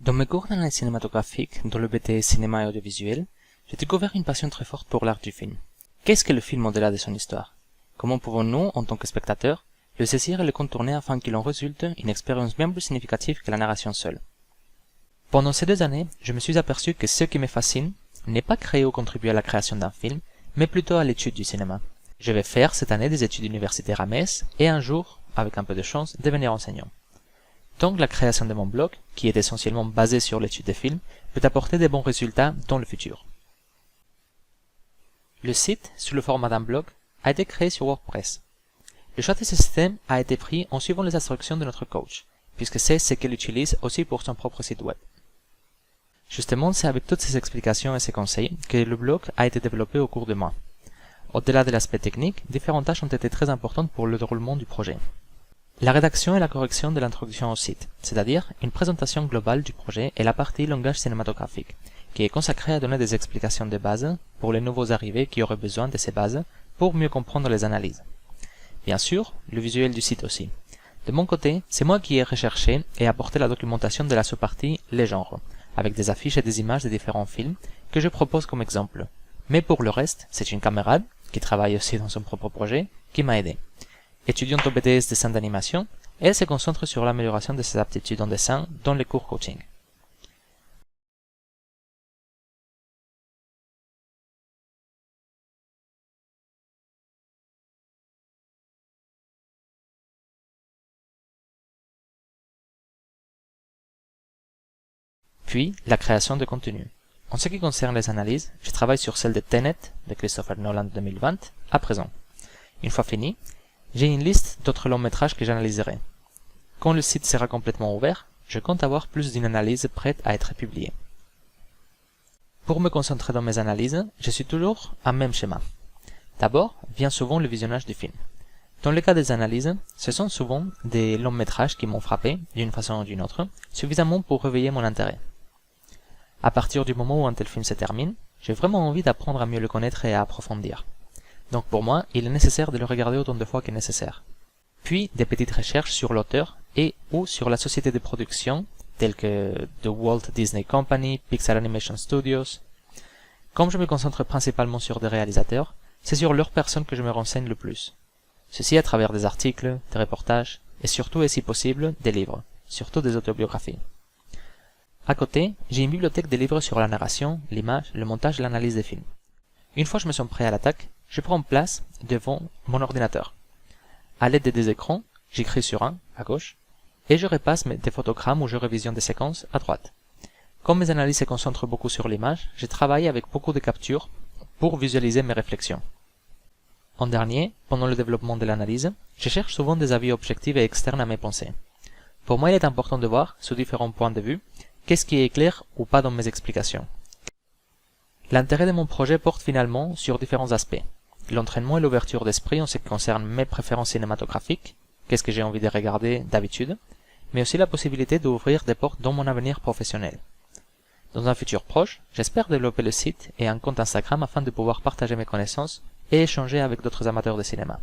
Dans mes cours d'analyse cinématographique dans le BTS Cinéma et Audiovisuel, j'ai découvert une passion très forte pour l'art du film. Qu'est-ce que le film au-delà de son histoire? Comment pouvons-nous, en tant que spectateurs, le saisir et le contourner afin qu'il en résulte une expérience bien plus significative que la narration seule? Pendant ces 2 années, je me suis aperçu que ce qui me fascine n'est pas créer ou contribuer à la création d'un film, mais plutôt à l'étude du cinéma. Je vais faire cette année des études universitaires à Metz et un jour, avec un peu de chance, devenir enseignant. Donc la création de mon blog, qui est essentiellement basé sur l'étude des films, peut apporter des bons résultats dans le futur. Le site, sous le format d'un blog, a été créé sur WordPress. Le choix de ce système a été pris en suivant les instructions de notre coach, puisque c'est ce qu'il utilise aussi pour son propre site web. Justement, c'est avec toutes ces explications et ces conseils que le blog a été développé au cours de mois. Au-delà de l'aspect technique, différentes tâches ont été très importantes pour le déroulement du projet. La rédaction et la correction de l'introduction au site, c'est-à-dire une présentation globale du projet et la partie langage cinématographique, qui est consacrée à donner des explications de base pour les nouveaux arrivés qui auraient besoin de ces bases pour mieux comprendre les analyses. Bien sûr, le visuel du site aussi. De mon côté, c'est moi qui ai recherché et apporté la documentation de la sous-partie Les genres, avec des affiches et des images de différents films que je propose comme exemple. Mais pour le reste, c'est une camarade, qui travaille aussi dans son propre projet, qui m'a aidé. Étudiante au BTS dessin d'animation, elle se concentre sur l'amélioration de ses aptitudes en dessin dans les cours coaching. Puis, la création de contenu. En ce qui concerne les analyses, je travaille sur celle de Tenet, de Christopher Nolan 2020, à présent. Une fois fini, j'ai une liste d'autres longs métrages que j'analyserai. Quand le site sera complètement ouvert, je compte avoir plus d'une analyse prête à être publiée. Pour me concentrer dans mes analyses, je suis toujours un même schéma. D'abord, vient souvent le visionnage du film. Dans le cas des analyses, ce sont souvent des longs métrages qui m'ont frappé, d'une façon ou d'une autre, suffisamment pour réveiller mon intérêt. À partir du moment où un tel film se termine, j'ai vraiment envie d'apprendre à mieux le connaître et à approfondir. Donc pour moi, il est nécessaire de le regarder autant de fois que nécessaire. Puis des petites recherches sur l'auteur et ou sur la société de production, telles que The Walt Disney Company, Pixar Animation Studios. Comme je me concentre principalement sur des réalisateurs, c'est sur leur personne que je me renseigne le plus. Ceci à travers des articles, des reportages, et surtout et si possible, des livres, surtout des autobiographies. À côté, j'ai une bibliothèque de livres sur la narration, l'image, le montage et l'analyse des films. Une fois que je me sens prêt à l'attaque, je prends place devant mon ordinateur. À l'aide des 2 écrans, j'écris sur un, à gauche, et je repasse des photogrammes ou je révisionne des séquences à droite. Comme mes analyses se concentrent beaucoup sur l'image, je travaille avec beaucoup de captures pour visualiser mes réflexions. En dernier, pendant le développement de l'analyse, je cherche souvent des avis objectifs et externes à mes pensées. Pour moi, il est important de voir, sous différents points de vue, qu'est-ce qui est clair ou pas dans mes explications. L'intérêt de mon projet porte finalement sur différents aspects. L'entraînement et l'ouverture d'esprit en ce qui concerne mes préférences cinématographiques, qu'est-ce que j'ai envie de regarder d'habitude, mais aussi la possibilité d'ouvrir des portes dans mon avenir professionnel. Dans un futur proche, j'espère développer le site et un compte Instagram afin de pouvoir partager mes connaissances et échanger avec d'autres amateurs de cinéma.